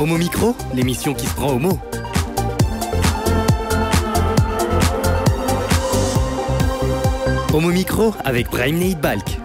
Homo Micro, l'émission qui se prend au mot. Homo Micro avec Brahim Neid Balk.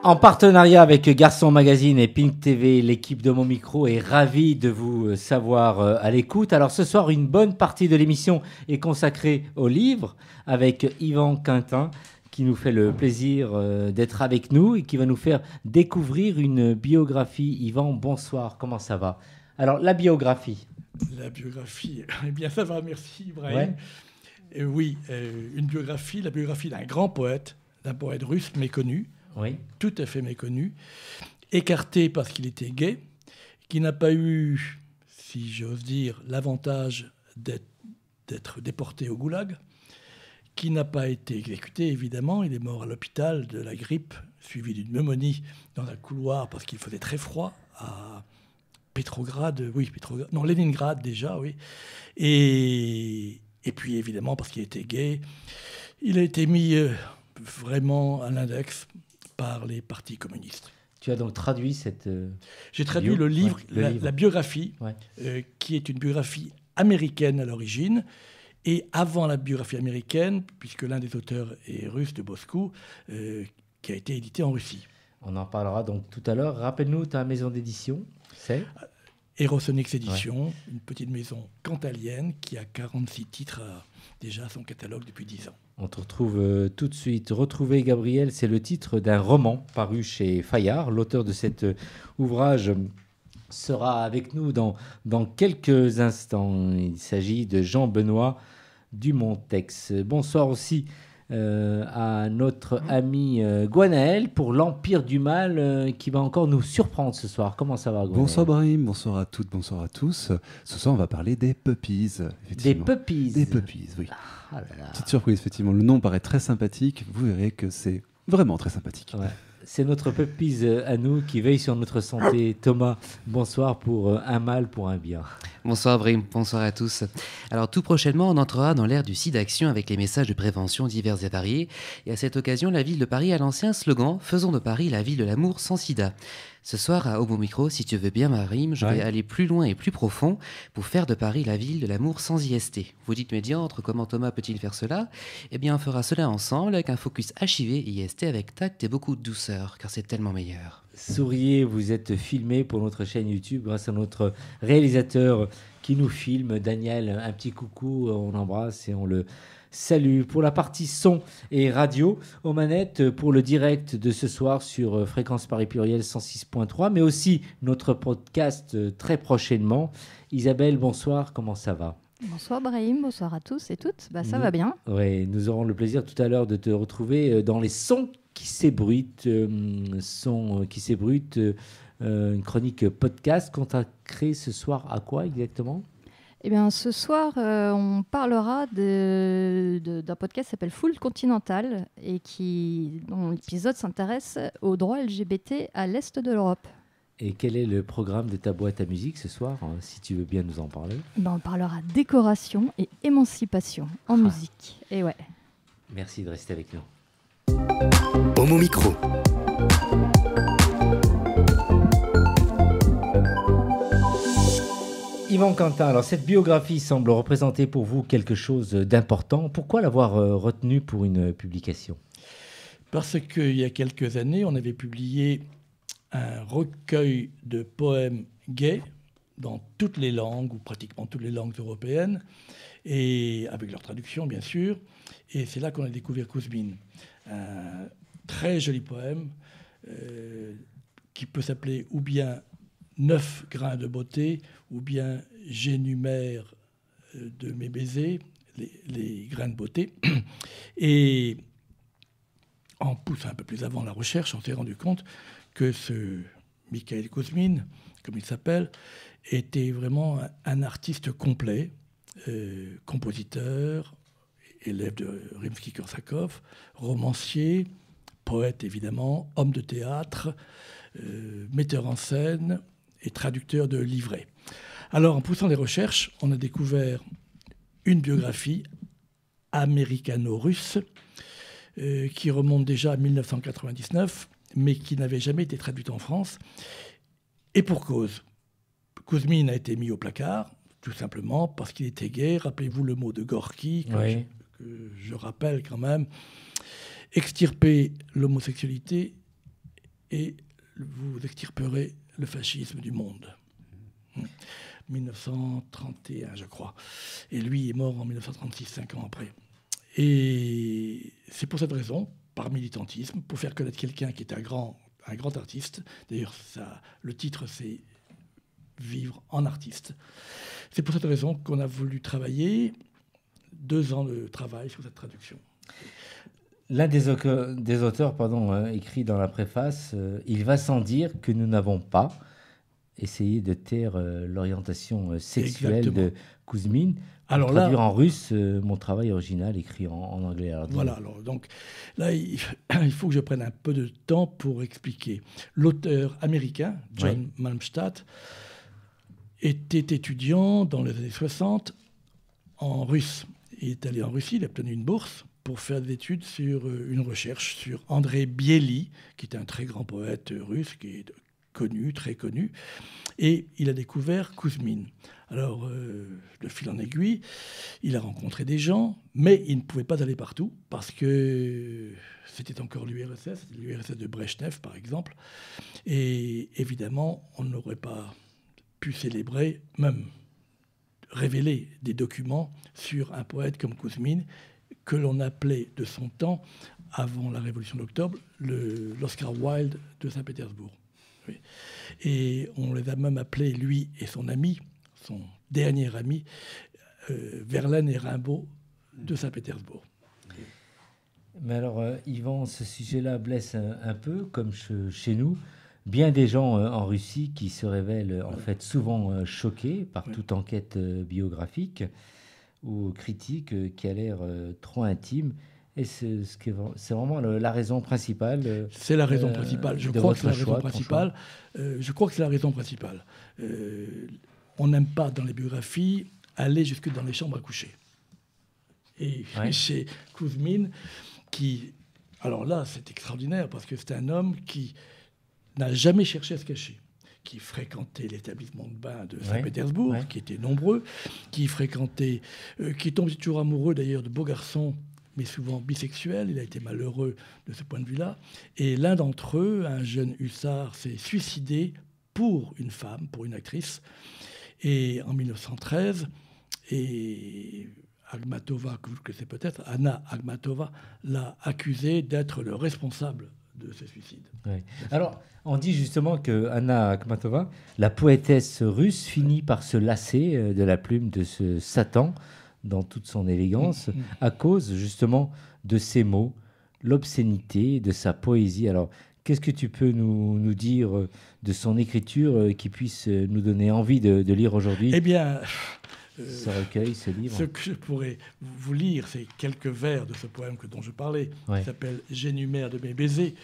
En partenariat avec Garçon Magazine et Pink TV, l'équipe de Homo Micro est ravie de vous savoir à l'écoute. Alors ce soir, une bonne partie de l'émission est consacrée au livre avec Yvan Quintin, qui nous fait le plaisir d'être avec nous et qui va nous faire découvrir une biographie. Yvan, bonsoir, comment ça va? Alors la biographie. La biographie, eh bien ça va, merci Brahim. Ouais. Oui, une biographie, la biographie d'un grand poète, d'un poète russe méconnu, Oui. tout à fait méconnu, écarté parce qu'il était gay, qui n'a pas eu, si j'ose dire, l'avantage d'être déporté au goulag, qui n'a pas été exécuté, évidemment. Il est mort à l'hôpital de la grippe, suivi d'une pneumonie dans un couloir parce qu'il faisait très froid à Leningrad déjà, oui. Et puis, évidemment, parce qu'il était gay, il a été mis vraiment à l'index par les partis communistes. Tu as donc traduit cette... J'ai traduit le livre, ouais, la biographie, ouais. Qui est une biographie américaine à l'origine. Et avant la biographie américaine, puisque l'un des auteurs est russe, de Moscou, qui a été édité en Russie. On en parlera donc tout à l'heure. Rappelle-nous ta maison d'édition, c'est Erosonix Édition, une petite maison cantalienne qui a 46 titres déjà à son catalogue depuis 10 ans. On te retrouve tout de suite. Retrouver Gabriel, c'est le titre d'un roman paru chez Fayard. L'auteur de cet ouvrage sera avec nous dans quelques instants. Il s'agit de Jean-Benoît Dumontex. Bonsoir aussi à notre ami Gwenaël pour l'Empire du Mal qui va encore nous surprendre ce soir. Comment ça va, Gwenaël? Bonsoir Brahim, bonsoir à toutes, bonsoir à tous. Ce soir, on va parler des puppies. Des puppies? Des puppies, oui. Ah là là. Petite surprise, effectivement. Le nom paraît très sympathique. Vous verrez que c'est vraiment très sympathique. Ouais. C'est notre puppies à nous qui veille sur notre santé. Thomas, bonsoir pour un mal pour un bien. Bonsoir Brahim, bonsoir à tous. Alors tout prochainement, on entrera dans l'ère du SIDA-Action avec les messages de prévention divers et variés. Et à cette occasion, la ville de Paris a lancé un slogan « Faisons de Paris la ville de l'amour sans sida ». Ce soir, à Homo Micro, si tu veux bien, Brahim, je vais aller plus loin et plus profond pour faire de Paris la ville de l'amour sans IST. Vous dites médiantre, comment Thomas peut-il faire cela? Eh bien, on fera cela ensemble avec un focus HIV et IST avec tact et beaucoup de douceur, car c'est tellement meilleur. Souriez, vous êtes filmé pour notre chaîne YouTube grâce à notre réalisateur qui nous filme, Daniel. Un petit coucou, on l'embrasse et on le salue. Pour la partie son et radio, aux manettes pour le direct de ce soir sur Fréquence Paris Pluriel 106.3, mais aussi notre podcast très prochainement. Isabelle, bonsoir, comment ça va? Bonsoir Brahim, bonsoir à tous et toutes. Ça va bien. Oui, nous aurons le plaisir tout à l'heure de te retrouver dans les sons qui s'ébruitent, une chronique podcast qu'on t'a créé ce soir à quoi exactement? Eh bien, ce soir, on parlera d'un podcast qui s'appelle Full Continental et dont l'épisode s'intéresse aux droits LGBT à l'est de l'Europe. Et quel est le programme de ta boîte à musique ce soir, si tu veux bien nous en parler? On parlera décoration et émancipation en musique. Et ouais. Merci de rester avec nous. Homo Micro. Yvan Quintin, alors cette biographie semble représenter pour vous quelque chose d'important. Pourquoi l'avoir retenue pour une publication? Parce qu'il y a quelques années, on avait publié un recueil de poèmes gays dans toutes les langues, ou pratiquement toutes les langues européennes, et avec leur traduction, bien sûr. Et c'est là qu'on a découvert Kouzmine. Un très joli poème qui peut s'appeler ou bien 9 grains de beauté, ou bien j'énumère de mes baisers les grains de beauté. Et en poussant un peu plus avant la recherche, on s'est rendu compte que ce Mikhail Kouzmine, comme il s'appelle, était vraiment un artiste complet, compositeur, élève de Rimsky-Korsakov, romancier, poète évidemment, homme de théâtre, metteur en scène et traducteur de livrets. Alors, en poussant les recherches, on a découvert une biographie américano-russe qui remonte déjà à 1999, mais qui n'avait jamais été traduite en France. Et pour cause. Kouzmine a été mis au placard, tout simplement parce qu'il était gay. Rappelez-vous le mot de Gorky, que je rappelle quand même. Extirper l'homosexualité et vous extirperez le fascisme du monde. 1931, je crois. Et lui est mort en 1936, 5 ans après. Et c'est pour cette raison, par militantisme, pour faire connaître quelqu'un qui est un grand artiste. D'ailleurs, le titre, c'est « Vivre en artiste ». C'est pour cette raison qu'on a voulu travailler 2 ans de travail sur cette traduction. L'un des auteurs écrit dans la préface « Il va sans dire que nous n'avons pas essayé de taire l'orientation sexuelle de Kouzmine ». Alors traduire en russe mon travail original écrit en anglais. Alors, voilà, alors donc là, il faut que je prenne un peu de temps pour expliquer. L'auteur américain, John Malmstadt, était étudiant dans les années 60 en russe. Il est allé en Russie, il a obtenu une bourse pour faire des études sur une recherche sur André Bieli, qui est un très grand poète russe, qui est connu, très connu. Et il a découvert Kouzmine. Alors, de fil en aiguille, il a rencontré des gens, mais il ne pouvait pas aller partout parce que c'était encore l'URSS de Brejnev, par exemple. Et évidemment, on n'aurait pas pu célébrer, même révéler des documents sur un poète comme Kouzmine, que l'on appelait de son temps, avant la Révolution d'octobre, l'Oscar Wilde de Saint-Pétersbourg. Oui. Et on les a même appelés, lui et son ami, son dernier ami, Verlaine et Rimbaud de Saint-Pétersbourg. Mais alors, Yvan, ce sujet-là blesse un peu, comme chez nous. Bien des gens en Russie qui se révèlent en fait souvent choqués par toute enquête biographique ou critique qui a l'air trop intime. Et c'est vraiment la raison principale. C'est la raison principale. Je crois que c'est la raison principale. Je crois que c'est la raison principale. On n'aime pas dans les biographies aller jusque dans les chambres à coucher. Et chez Kouzmine, alors là, c'est extraordinaire parce que c'est un homme qui n'a jamais cherché à se cacher, qui fréquentait l'établissement de bain de Saint-Pétersbourg, qui était nombreux, qui tombe toujours amoureux d'ailleurs de beaux garçons, mais souvent bisexuel. Il a été malheureux de ce point de vue-là. Et l'un d'entre eux, un jeune hussard, s'est suicidé pour une femme, pour une actrice. Et en 1913, et Akhmatova, que vous connaissez peut-être, Anna Akhmatova, l'a accusé d'être le responsable de ce suicide. Ouais. Alors, on dit justement que Anna Akhmatova, la poétesse russe, finit par se lasser de la plume de ce Satan, dans toute son élégance, à cause justement de ses mots, l'obscénité de sa poésie. Alors, qu'est-ce que tu peux nous dire de son écriture qui puisse nous donner envie de lire aujourd'hui ce recueil, ce livre? Ce que je pourrais vous lire, c'est quelques vers de ce poème dont je parlais, qui s'appelle « J'énumère de mes baisers ».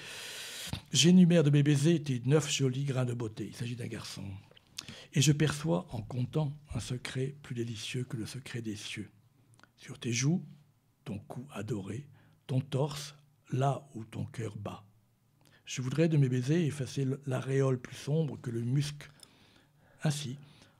J'énumère de mes baisers tes 9 jolis grains de beauté. Il s'agit d'un garçon. Et je perçois, en comptant, un secret plus délicieux que le secret des cieux. Sur tes joues, ton cou adoré, ton torse, là où ton cœur bat. Je voudrais de mes baisers effacer l'aréole plus sombre que le musc. Ainsi,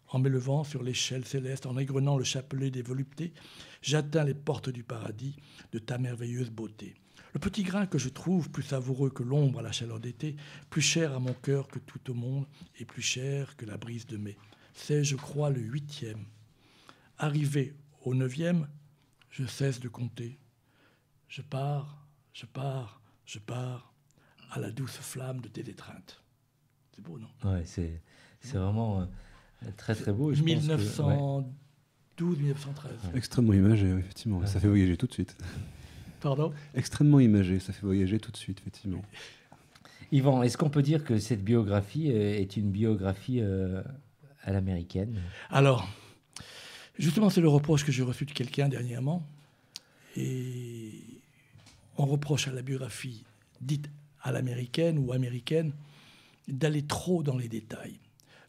en m'élevant sur l'échelle céleste, en égrenant le chapelet des voluptés, j'atteins les portes du paradis de ta merveilleuse beauté. Le petit grain que je trouve plus savoureux que l'ombre à la chaleur d'été, plus cher à mon cœur que tout au monde et plus cher que la brise de mai. C'est, je crois, le 8e. Arrivé au 9e, je cesse de compter. Je pars à la douce flamme de tes étreintes. C'est beau, non? Ouais, c'est vraiment très très beau. 1912-1913. Extrêmement imagé, effectivement. Ça fait voyager tout de suite. Pardon? Extrêmement imagé, ça fait voyager tout de suite, effectivement. Yvan, est-ce qu'on peut dire que cette biographie est une biographie à l'américaine? Alors, justement, c'est le reproche que j'ai reçu de quelqu'un dernièrement. Et on reproche à la biographie dite à l'américaine ou américaine d'aller trop dans les détails,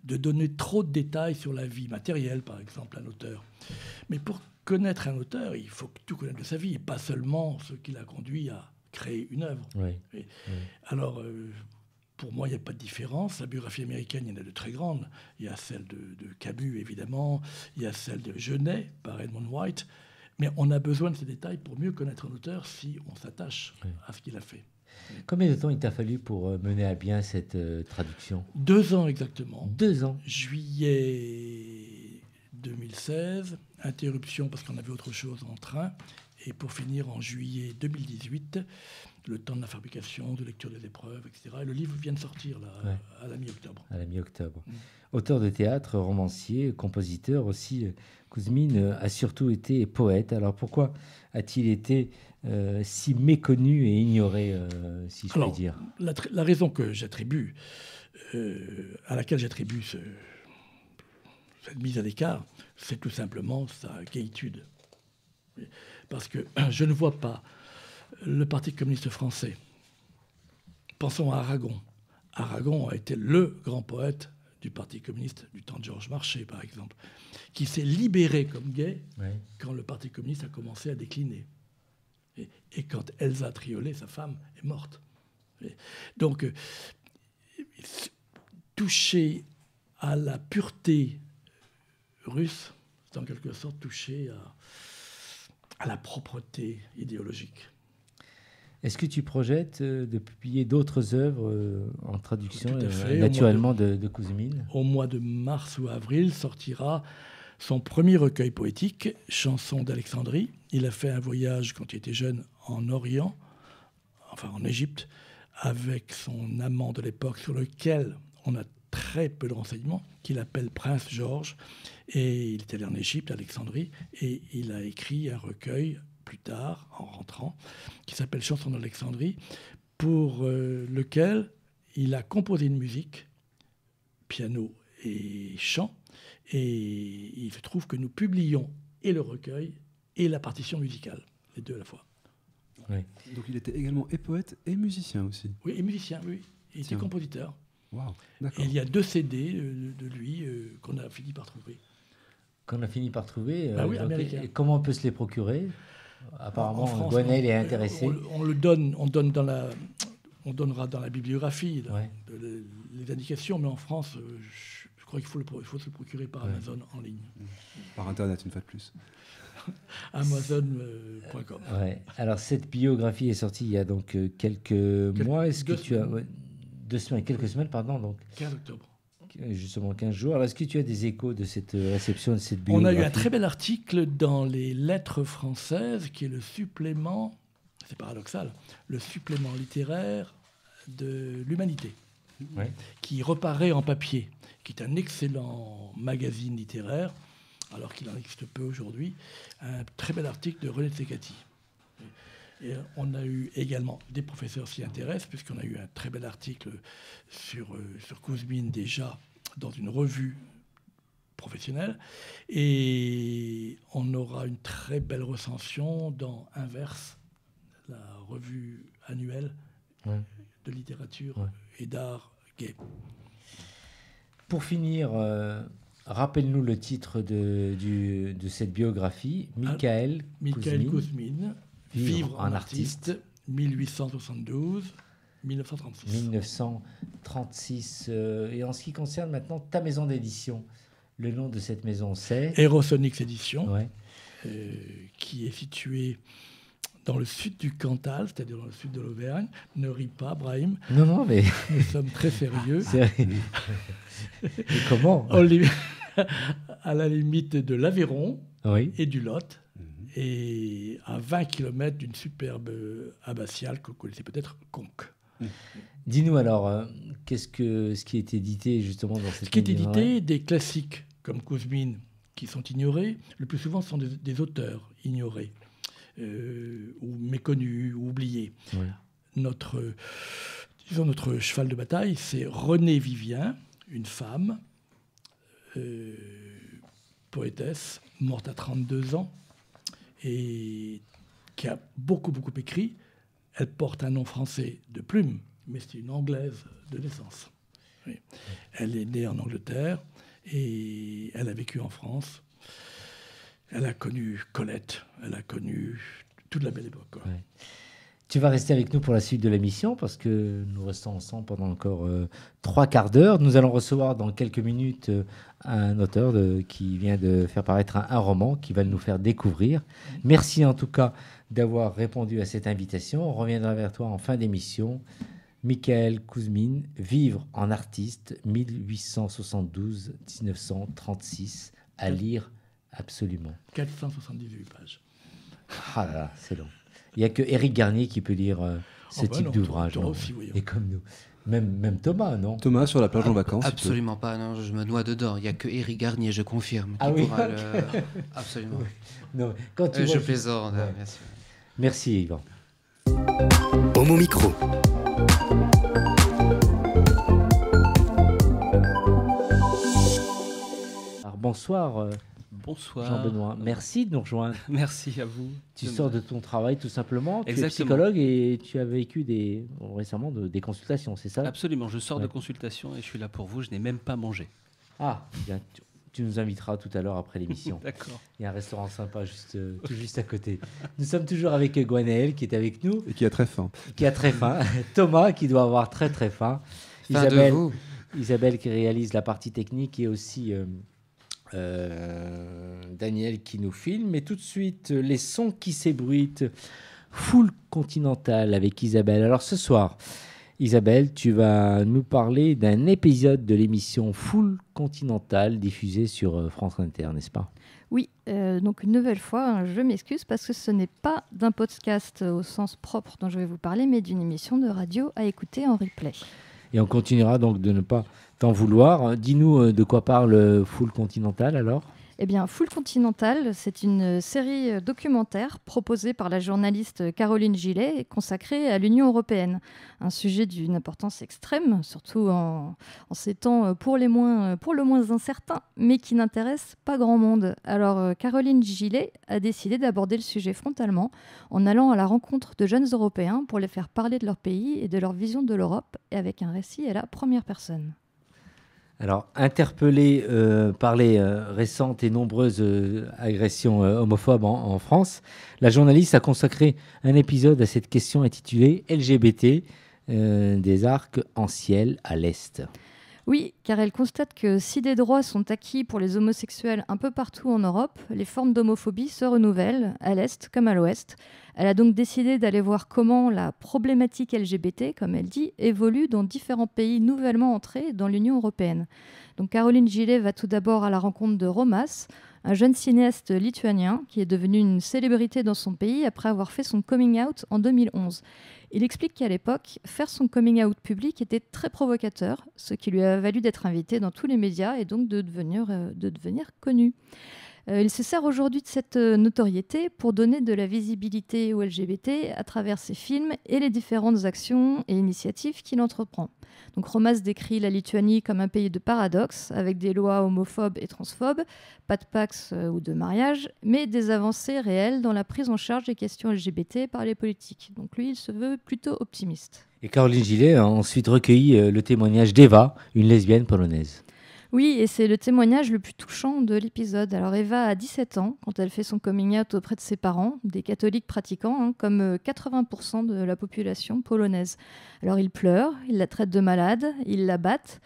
de donner trop de détails sur la vie matérielle, par exemple, d'un auteur. Mais pour connaître un auteur, il faut tout connaître de sa vie, et pas seulement ce qui l'a conduit à créer une œuvre. Oui. Alors, pour moi, il n'y a pas de différence. La biographie américaine, il y en a de très grandes. Il y a celle de Camus, évidemment. Il y a celle de Genet, par Edmund White. Mais on a besoin de ces détails pour mieux connaître un auteur si on s'attache à ce qu'il a fait. Combien de temps il t'a fallu pour mener à bien cette traduction? 2 ans exactement. 2 ans. Juillet 2016, interruption parce qu'on avait autre chose en train. Et pour finir, en juillet 2018, le temps de la fabrication, de lecture des épreuves, etc. Et le livre vient de sortir là, à la mi-octobre. À la mi-octobre. Auteur de théâtre, romancier, compositeur aussi, Kouzmine a surtout été poète. Alors pourquoi a-t-il été si méconnu et ignoré, si je puis dire? La raison que j'attribue, à laquelle j'attribue cette mise à l'écart, c'est tout simplement sa gaïtude. Parce que je ne vois pas le Parti communiste français. Pensons à Aragon. Aragon a été le grand poète du Parti communiste du temps de Georges Marchais, par exemple, qui s'est libéré comme gay quand le Parti communiste a commencé à décliner. Et quand Elsa Triolet, sa femme, est morte. Donc, toucher à la pureté russe, c'est en quelque sorte toucher à la propreté idéologique. Est-ce que tu projettes de publier d'autres œuvres en traduction, Tout à fait. naturellement, de Kouzmine? Au mois de mars ou avril sortira son premier recueil poétique, Chansons d'Alexandrie. Il a fait un voyage quand il était jeune en Orient, enfin en Égypte, avec son amant de l'époque sur lequel on a très peu de renseignements, qu'il appelle Prince Georges. Et il est allé en Égypte, à Alexandrie, et il a écrit un recueil plus tard, en rentrant, qui s'appelle Chansons d'Alexandrie, pour lequel il a composé une musique, piano et chant, et il se trouve que nous publions et le recueil et la partition musicale, les deux à la fois. Oui. Donc il était également et poète et musicien aussi. Oui, et musicien, oui. Il était compositeur. Waouh, Et d'accord. il y a 2 CD de lui qu'on a fini par trouver. Qu'on a fini par trouver. Ah oui, américain. Et comment on peut se les procurer? Apparemment, En France, Gwenel est intéressé. on donnera dans la bibliographie les indications, mais en France, je crois qu'il faut se le procurer par Amazon en ligne. Par Internet, une fois de plus. Amazon.com. Ouais. Alors, cette biographie est sortie il y a donc quelques mois. Est-ce que tu as... 2 semaines, quelques semaines, pardon. Donc, 15 octobre. Justement 15 jours. Alors, est-ce que tu as des échos de cette réception de cette On biographie? a eu un très bel article dans les Lettres françaises, qui est le supplément, c'est paradoxal, le supplément littéraire de l'Humanité, qui reparaît en papier, qui est un excellent magazine littéraire, alors qu'il en existe peu aujourd'hui. Un très bel article de René Tsekati. Et on a eu également, des professeurs s'y intéressent, puisqu'on a eu un très bel article sur Kouzmine déjà dans une revue professionnelle. Et on aura une très belle recension dans Inverse, la revue annuelle de littérature et d'art gay. Pour finir, rappelle-nous le titre de cette biographie, Michael Kouzmine. Vivre en artiste, 1872-1936. 1936. Et en ce qui concerne maintenant ta maison d'édition, le nom de cette maison, c'est Aerosonics Édition, qui est située dans le sud du Cantal, c'est-à-dire dans le sud de l'Auvergne. Ne ris pas, Brahim. Non, mais... Nous sommes très sérieux. Et comment? À la limite de l'Aveyron et du Lot. Et à 20 km d'une superbe abbatiale que vous connaissez peut-être, Conques. Dis-nous alors, ce qui est édité justement dans cette... Ce qui est édité, des classiques comme Kouzmine, qui sont ignorés, le plus souvent sont des auteurs ignorés, ou méconnus, ou oubliés. Notre cheval de bataille, c'est Renée Vivien, une femme, poétesse, morte à 32 ans, et qui a beaucoup écrit. Elle porte un nom français de plume, mais c'est une Anglaise de naissance. Oui. Elle est née en Angleterre et elle a vécu en France. Elle a connu Colette, elle a connu toute la belle époque. Tu vas rester avec nous pour la suite de l'émission parce que nous restons ensemble pendant encore 3 quarts d'heure. Nous allons recevoir dans quelques minutes un auteur qui vient de faire paraître un roman qui va nous faire découvrir. Merci en tout cas d'avoir répondu à cette invitation. On reviendra vers toi en fin d'émission. Michael Kouzmine, Vivre en artiste, 1872-1936, à lire absolument. 478 pages. Ah là là, c'est long. Il n'y a que Éric Garnier qui peut lire ce type d'ouvrage. Et comme nous. Même Thomas, non? Thomas, sur la plage en vacances. Absolument pas, non, je me noie dedans. Il n'y a que Éric Garnier, je confirme. Ah oui, Absolument. Oui. Non, quand tu je plaisante, ouais. bien sûr. Merci, Yvan. Homo Micro. Alors, bonsoir. Bonsoir. Jean-Benoît, merci de nous rejoindre. Merci à vous. Tu sors de ton travail tout simplement. Exactement. Tu es psychologue et tu as vécu récemment des consultations, c'est ça? Absolument, je sors de consultation et je suis là pour vous. Je n'ai même pas mangé. Ah, bien, tu nous inviteras tout à l'heure après l'émission. D'accord. Il y a un restaurant sympa tout juste à côté. Nous sommes toujours avec Gwenaël qui est avec nous. Et qui a très faim. Qui a très faim. Thomas qui doit avoir très très faim. Isabelle qui réalise la partie technique et aussi... Daniel qui nous filme. Mais tout de suite, les sons qui s'ébruitent. Full Continental avec Isabelle. Alors ce soir, Isabelle, tu vas nous parler d'un épisode de l'émission Full Continental diffusée sur France Inter, n'est-ce pas? Oui, donc une nouvelle fois, je m'excuse parce que ce n'est pas d'un podcast au sens propre dont je vais vous parler, mais d'une émission de radio à écouter en replay. Et on continuera donc de ne pas t'en vouloir. Dis-nous de quoi parle Full Continental alors? Eh bien, Full Continental, c'est une série documentaire proposée par la journaliste Caroline Gillet et consacrée à l'Union européenne. Un sujet d'une importance extrême, surtout en ces temps pour le moins incertains, mais qui n'intéresse pas grand monde. Alors, Caroline Gillet a décidé d'aborder le sujet frontalement en allant à la rencontre de jeunes Européens pour les faire parler de leur pays et de leur vision de l'Europe, et avec un récit à la première personne. Alors, interpellée par les récentes et nombreuses agressions homophobes en France, la journaliste a consacré un épisode à cette question intitulée « LGBT, des arcs en ciel à l'Est ». Oui, car elle constate que si des droits sont acquis pour les homosexuels un peu partout en Europe, les formes d'homophobie se renouvellent, à l'Est comme à l'Ouest. Elle a donc décidé d'aller voir comment la problématique LGBT, comme elle dit, évolue dans différents pays nouvellement entrés dans l'Union européenne. Donc Caroline Gillet va tout d'abord à la rencontre de Romas, un jeune cinéaste lituanien qui est devenu une célébrité dans son pays après avoir fait son coming out en 2011. Il explique qu'à l'époque, faire son coming out public était très provocateur, ce qui lui a valu d'être invité dans tous les médias et donc de devenir connu. Il se sert aujourd'hui de cette notoriété pour donner de la visibilité aux LGBT à travers ses films et les différentes actions et initiatives qu'il entreprend. Donc Romas décrit la Lituanie comme un pays de paradoxes, avec des lois homophobes et transphobes, pas de pax ou de mariage, mais des avancées réelles dans la prise en charge des questions LGBT par les politiques. Donc lui, il se veut plutôt optimiste. Et Caroline Gillet a ensuite recueilli le témoignage d'Eva, une lesbienne polonaise. Oui, et c'est le témoignage le plus touchant de l'épisode. Alors Eva a 17 ans quand elle fait son coming out auprès de ses parents, des catholiques pratiquants, comme 80% de la population polonaise. Alors ils pleurent, ils la traitent de malade, ils la battent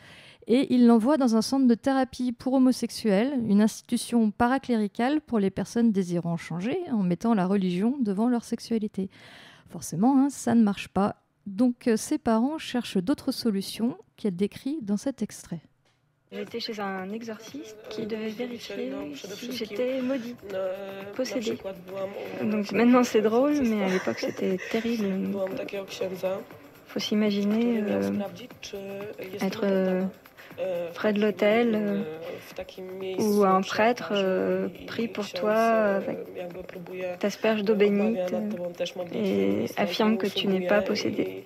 et ils l'envoient dans un centre de thérapie pour homosexuels, une institution paracléricale pour les personnes désirant changer en mettant la religion devant leur sexualité. Forcément, ça ne marche pas. Donc ses parents cherchent d'autres solutions qu'elle décrit dans cet extrait. J'étais chez un exorciste qui devait vérifier si j'étais maudite, possédée. Donc maintenant c'est drôle, mais à l'époque c'était terrible. Faut s'imaginer être près de l'autel où un prêtre prie pour toi, t'asperge d'eau bénite et affirme que tu n'es pas possédé.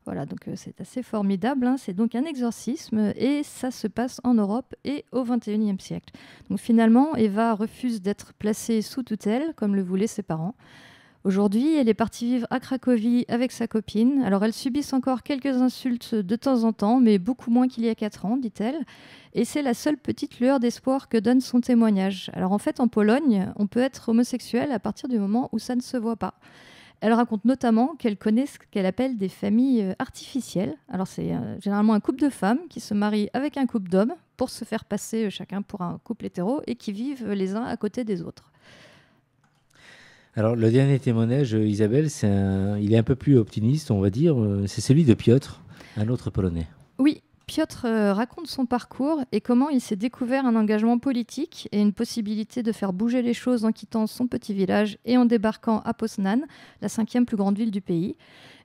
Voilà, donc c'est assez formidable. C'est donc un exorcisme et ça se passe en Europe et au XXIe siècle. Donc finalement, Eva refuse d'être placée sous tutelle, comme le voulaient ses parents. Aujourd'hui, elle est partie vivre à Cracovie avec sa copine. Alors, elles subissent encore quelques insultes de temps en temps, mais beaucoup moins qu'il y a 4 ans, dit-elle. Et c'est la seule petite lueur d'espoir que donne son témoignage. Alors, en fait, en Pologne, on peut être homosexuel à partir du moment où ça ne se voit pas. Elle raconte notamment qu'elle connaît ce qu'elle appelle des familles artificielles. Alors c'est généralement un couple de femmes qui se marient avec un couple d'hommes pour se faire passer chacun pour un couple hétéro et qui vivent les uns à côté des autres. Alors, le dernier témoignage, Isabelle, il est un peu plus optimiste, on va dire. C'est celui de Piotr, un autre Polonais. Oui, Piotr raconte son parcours et comment il s'est découvert un engagement politique et une possibilité de faire bouger les choses en quittant son petit village et en débarquant à Poznan, la 5e plus grande ville du pays.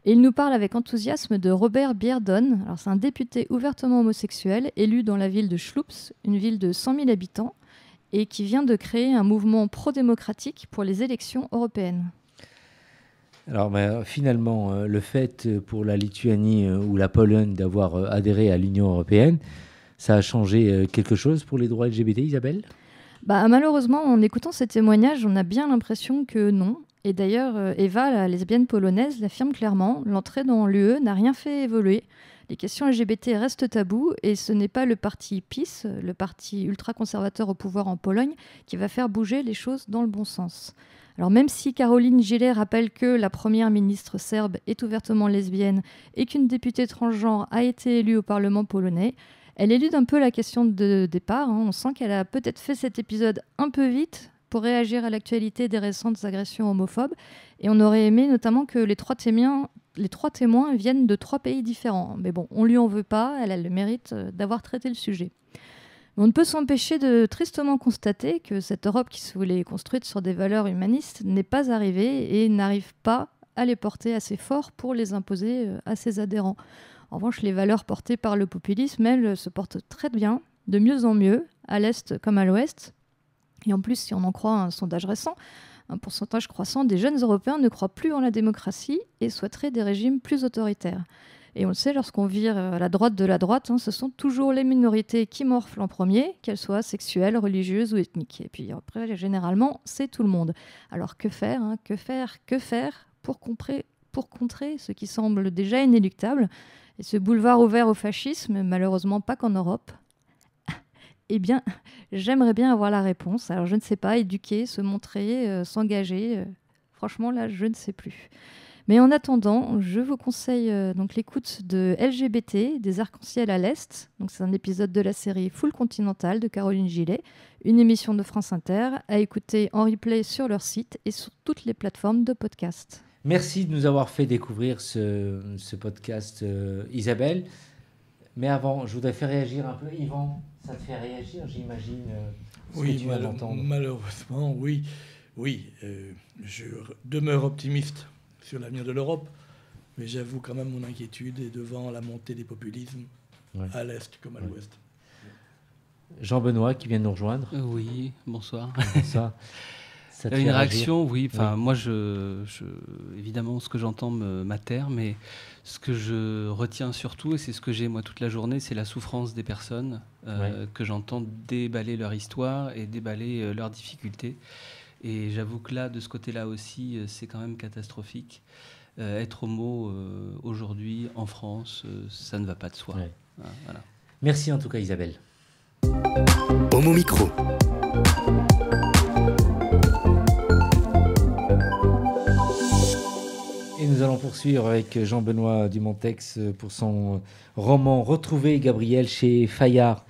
Et il nous parle avec enthousiasme de Robert Bierdon. Alors, c'est un député ouvertement homosexuel élu dans la ville de Schlups, une ville de 100 000 habitants, et qui vient de créer un mouvement pro-démocratique pour les élections européennes. Alors finalement, le fait pour la Lituanie ou la Pologne d'avoir adhéré à l'Union européenne, ça a changé quelque chose pour les droits LGBT, Isabelle ? Malheureusement, en écoutant ces témoignages, on a bien l'impression que non. Et d'ailleurs, Eva, la lesbienne polonaise, l'affirme clairement, l'entrée dans l'UE n'a rien fait évoluer. Les questions LGBT restent taboues et ce n'est pas le parti PiS, le parti ultra-conservateur au pouvoir en Pologne, qui va faire bouger les choses dans le bon sens. Alors même si Caroline Gilley rappelle que la première ministre serbe est ouvertement lesbienne et qu'une députée transgenre a été élue au Parlement polonais, elle élude un peu la question de départ. On sent qu'elle a peut-être fait cet épisode un peu vite pour réagir à l'actualité des récentes agressions homophobes. Et on aurait aimé notamment que les trois témoins viennent de 3 pays différents. Mais bon, on lui en veut pas, elle a le mérite d'avoir traité le sujet. Mais on ne peut s'empêcher de tristement constater que cette Europe qui se voulait construite sur des valeurs humanistes n'est pas arrivée et n'arrive pas à les porter assez fort pour les imposer à ses adhérents. En revanche, les valeurs portées par le populisme, elles, se portent très bien, de mieux en mieux, à l'Est comme à l'Ouest. Et en plus, si on en croit un sondage récent, un pourcentage croissant des jeunes Européens ne croient plus en la démocratie et souhaiteraient des régimes plus autoritaires. Et on le sait, lorsqu'on vire à la droite de la droite, ce sont toujours les minorités qui morflent en premier, qu'elles soient sexuelles, religieuses ou ethniques. Et puis après, généralement, c'est tout le monde. Alors que faire pour contrer ce qui semble déjà inéluctable et ce boulevard ouvert au fascisme, malheureusement pas qu'en Europe? Eh bien, j'aimerais bien avoir la réponse. Alors, je ne sais pas, éduquer, se montrer, s'engager. Franchement, là, je ne sais plus. Mais en attendant, je vous conseille donc l'écoute de LGBT, des arcs-en-ciel à l'Est. Donc, c'est un épisode de la série Full Continental de Caroline Gilley, une émission de France Inter, à écouter en replay sur leur site et sur toutes les plateformes de podcast. Merci de nous avoir fait découvrir ce podcast, Isabelle. Mais avant, je voudrais faire réagir un peu. Yvan, ça te fait réagir, j'imagine, ce que tu viens d'entendre. Malheureusement, oui. Je demeure optimiste sur l'avenir de l'Europe, mais j'avoue quand même mon inquiétude est devant la montée des populismes à l'Est comme à l'Ouest. Jean-Benoît qui vient de nous rejoindre. Oui, bonsoir. Ça te Une fait réaction, oui. Oui. Moi, évidemment, ce que j'entends m'atterre, mais ce que je retiens surtout, et c'est ce que j'ai moi toute la journée, c'est la souffrance des personnes que j'entends déballer leur histoire et déballer leurs difficultés. Et j'avoue que là, de ce côté-là aussi, c'est quand même catastrophique. Être homo aujourd'hui en France, ça ne va pas de soi. Ouais. Voilà. Merci en tout cas, Isabelle. Homo Micro. Et nous allons poursuivre avec Jean-Benoît Dumontex pour son roman Retrouver Gabriel chez Fayard.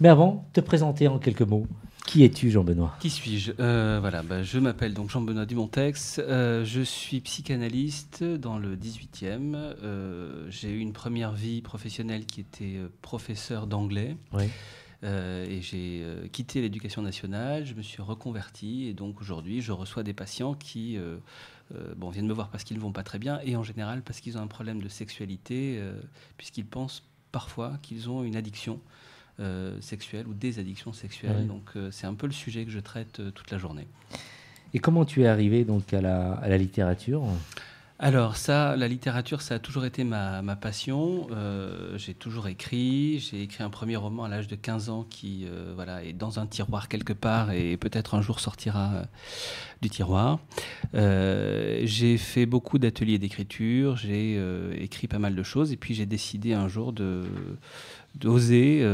Mais avant, te présenter en quelques mots. Qui es-tu, Jean-Benoît ? Qui suis-je ? Je m'appelle donc Jean-Benoît Dumontex. Je suis psychanalyste dans le 18e. J'ai eu une première vie professionnelle qui était professeur d'anglais. Oui. Et j'ai quitté l'éducation nationale, je me suis reconverti et donc aujourd'hui je reçois des patients qui viennent me voir parce qu'ils ne vont pas très bien et en général parce qu'ils ont un problème de sexualité puisqu'ils pensent parfois qu'ils ont une addiction sexuelle ou des addictions sexuelles. Oui. Donc c'est un peu le sujet que je traite toute la journée. Et comment tu es arrivé donc à la littérature ? Alors ça, la littérature, ça a toujours été ma passion. J'ai toujours écrit. J'ai écrit un premier roman à l'âge de 15 ans qui est dans un tiroir quelque part et peut-être un jour sortira du tiroir. J'ai fait beaucoup d'ateliers d'écriture. J'ai écrit pas mal de choses et puis j'ai décidé un jour d'oser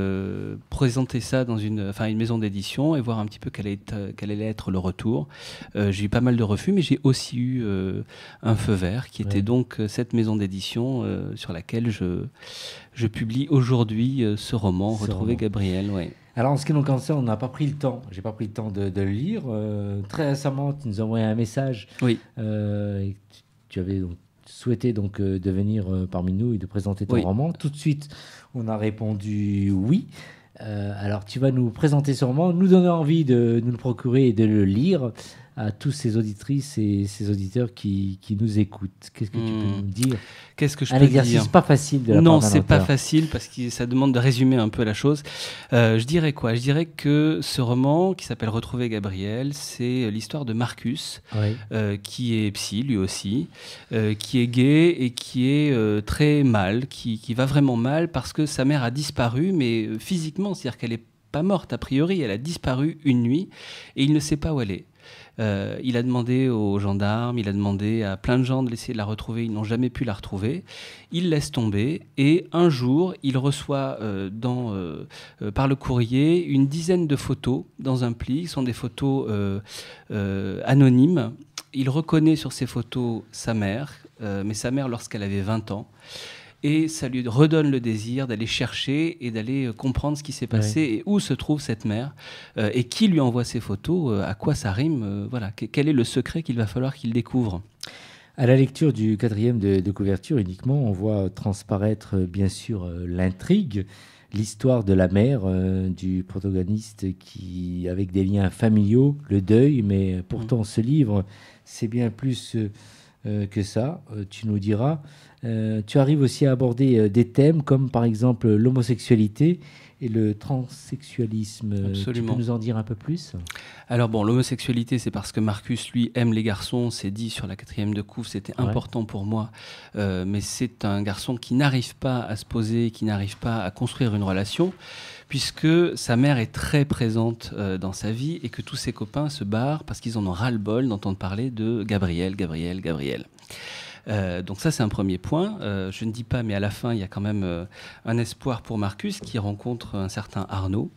présenter ça dans une maison d'édition et voir un petit peu quel allait être le retour. J'ai eu pas mal de refus, mais j'ai aussi eu un feu vert qui était donc cette maison d'édition sur laquelle je publie aujourd'hui ce roman, Retrouver Gabriel. Ouais. Alors en ce qui nous concerne, on n'a pas pris le temps. J'ai pas pris le temps de le lire. Très récemment, tu nous as envoyé un message. Oui. Et tu avais donc souhaité de venir parmi nous et de présenter ton roman. Tout de suite, on a répondu oui. Alors tu vas nous présenter ce roman, nous donner envie de nous le procurer et de le lire à tous ces auditrices et ces auditeurs qui nous écoutent. Qu'est-ce que tu peux nous dire? Qu'est-ce que je peux dire? Un exercice pas facile de la part d'un Non, auteur. c'est pas facile parce que ça demande de résumer un peu la chose. Je dirais quoi? Je dirais que ce roman qui s'appelle Retrouver Gabriel, c'est l'histoire de Marcus, qui est psy lui aussi, qui est gay et qui est très mal, qui va vraiment mal parce que sa mère a disparu, mais physiquement, c'est-à-dire qu'elle n'est pas morte a priori, elle a disparu une nuit et il ne sait pas où elle est. Il a demandé aux gendarmes, il a demandé à plein de gens de l'essayer de la retrouver, ils n'ont jamais pu la retrouver. Il laisse tomber et un jour, il reçoit par le courrier une dizaine de photos dans un pli. Ce sont des photos anonymes. Il reconnaît sur ces photos sa mère, mais sa mère lorsqu'elle avait 20 ans. Et ça lui redonne le désir d'aller chercher et d'aller comprendre ce qui s'est passé et où se trouve cette mère et qui lui envoie ces photos, à quoi ça rime, voilà. Quel est le secret qu'il va falloir qu'il découvre. À la lecture du 4e de couverture uniquement, on voit transparaître bien sûr l'intrigue, l'histoire de la mère du protagoniste qui, avec des liens familiaux, le deuil, mais pourtant ce livre, c'est bien plus que ça, tu nous diras. Tu arrives aussi à aborder des thèmes comme par exemple l'homosexualité et le transsexualisme. Absolument. Tu peux nous en dire un peu plus? Alors bon, l'homosexualité, c'est parce que Marcus, lui, aime les garçons. C'est dit sur la 4e de couve, c'était important pour moi. Mais c'est un garçon qui n'arrive pas à se poser, qui n'arrive pas à construire une relation, puisque sa mère est très présente dans sa vie et que tous ses copains se barrent parce qu'ils en ont ras-le-bol d'entendre parler de Gabriel. Donc ça, c'est un premier point. Je ne dis pas, mais à la fin, il y a quand même un espoir pour Marcus qui rencontre un certain Arnaud.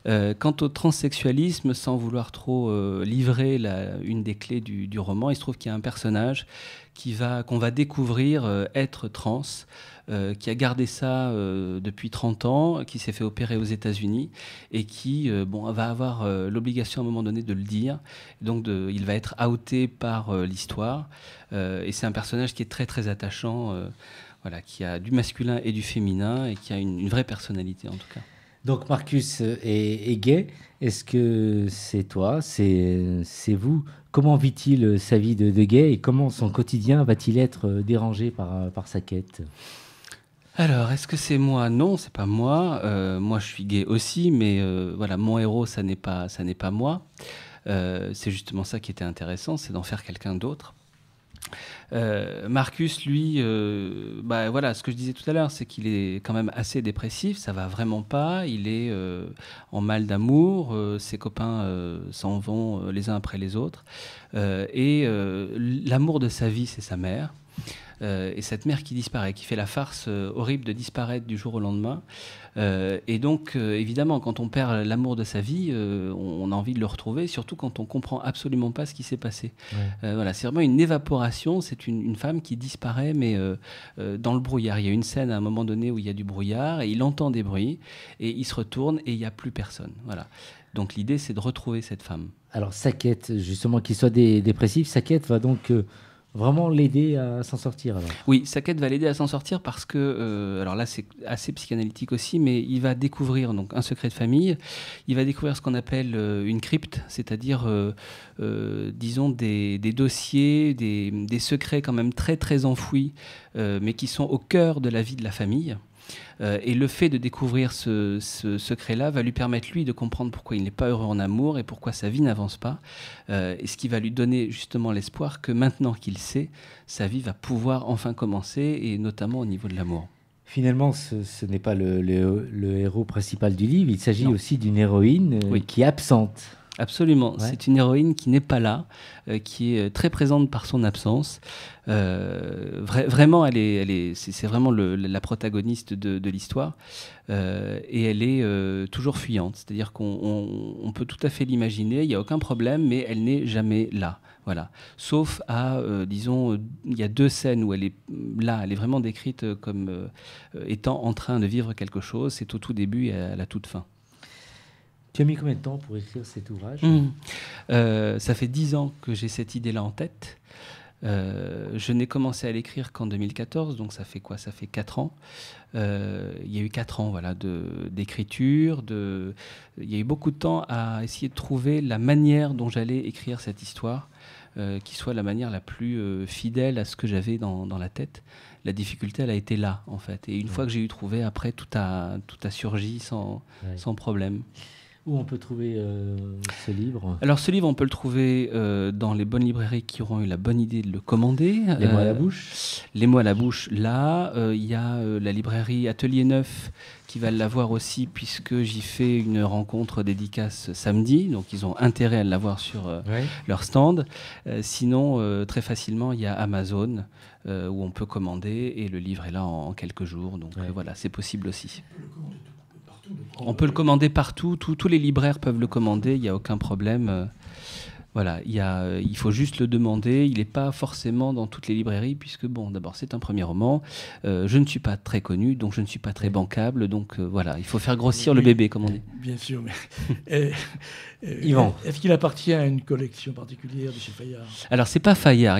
Quant au transsexualisme, sans vouloir trop livrer une des clés du roman, il se trouve qu'il y a un personnage qu'on va découvrir être trans, qui a gardé ça depuis 30 ans, qui s'est fait opérer aux États-Unis et qui va avoir l'obligation à un moment donné de le dire. Donc il va être outé par l'histoire. Et c'est un personnage qui est très très attachant, qui a du masculin et du féminin et qui a une vraie personnalité en tout cas. Donc Marcus est gay. Est-ce que c'est toi, c'est vous? Comment vit-il sa vie de gay et comment son quotidien va-t-il être dérangé par sa quête? Alors, est-ce que c'est moi? Non, c'est pas moi. Moi, je suis gay aussi, mais mon héros, ça n'est pas moi. C'est justement ça qui était intéressant, c'est d'en faire quelqu'un d'autre. Marcus, lui, ce que je disais tout à l'heure, c'est qu'il est quand même assez dépressif, ça va vraiment pas, il est en mal d'amour, ses copains s'en vont les uns après les autres, et l'amour de sa vie, c'est sa mère. Et cette mère qui disparaît, qui fait la farce horrible de disparaître du jour au lendemain. Et donc, évidemment, quand on perd l'amour de sa vie, on a envie de le retrouver, surtout quand on comprend absolument pas ce qui s'est passé. C'est vraiment une évaporation, c'est une femme qui disparaît, mais dans le brouillard. Il y a une scène à un moment donné où il y a du brouillard, et il entend des bruits, et il se retourne, et il n'y a plus personne. Voilà. Donc l'idée, c'est de retrouver cette femme. Alors sa quête, justement, qu'il soit dépressif, sa quête va donc... vraiment l'aider à s'en sortir alors. Oui, sa quête va l'aider à s'en sortir parce que, alors là c'est assez psychanalytique aussi, mais il va découvrir donc un secret de famille, il va découvrir ce qu'on appelle une crypte, c'est-à-dire disons des dossiers, des secrets quand même très très enfouis, mais qui sont au cœur de la vie de la famille. Et le fait de découvrir ce secret-là va lui permettre, lui, de comprendre pourquoi il n'est pas heureux en amour et pourquoi sa vie n'avance pas. Et ce qui va lui donner justement l'espoir que maintenant qu'il sait, sa vie va pouvoir enfin commencer, et notamment au niveau de l'amour. Finalement, ce n'est pas le héros principal du livre, il s'agit aussi d'une héroïne qui est absente. Absolument. Ouais. C'est une héroïne qui n'est pas là, qui est très présente par son absence. Vraiment, c'est vraiment la protagoniste de l'histoire. Et elle est toujours fuyante. C'est-à-dire qu'on peut tout à fait l'imaginer, il n'y a aucun problème, mais elle n'est jamais là. Voilà. Sauf disons, il y a 2 scènes où elle est là, elle est vraiment décrite comme étant en train de vivre quelque chose. C'est au tout début et à la toute fin. Tu as mis combien de temps pour écrire cet ouvrage? Ça fait 10 ans que j'ai cette idée-là en tête. Je n'ai commencé à l'écrire qu'en 2014, donc ça fait quoi? Ça fait 4 ans. Il y a eu 4 ans voilà, d'écriture. Il y a eu beaucoup de temps à essayer de trouver la manière dont j'allais écrire cette histoire, qui soit la manière la plus fidèle à ce que j'avais dans la tête. La difficulté, elle a été là, en fait. Et une fois que j'ai eu trouvé, après, tout a surgi sans problème. Où on peut trouver ce livre? Alors ce livre, on peut le trouver dans les bonnes librairies qui auront eu la bonne idée de le commander. Les mots à la bouche? Les mots à la bouche, là. Il y a la librairie Atelier 9 qui va l'avoir aussi, puisque j'y fais une rencontre dédicace samedi. Donc ils ont intérêt à l'avoir sur leur stand. Sinon, très facilement, il y a Amazon où on peut commander et le livre est là en quelques jours. Donc voilà, c'est possible aussi. On peut le commander partout, tous les libraires peuvent le commander, il n'y a aucun problème. Voilà, il faut juste le demander, il n'est pas forcément dans toutes les librairies, puisque bon, d'abord c'est un premier roman, je ne suis pas très connu, donc je ne suis pas très bancable, donc voilà, il faut faire grossir le bébé, comme on dit. Bien sûr, mais Yvan. Est-ce qu'il appartient à une collection particulière de chez Fayard? Alors c'est pas Fayard,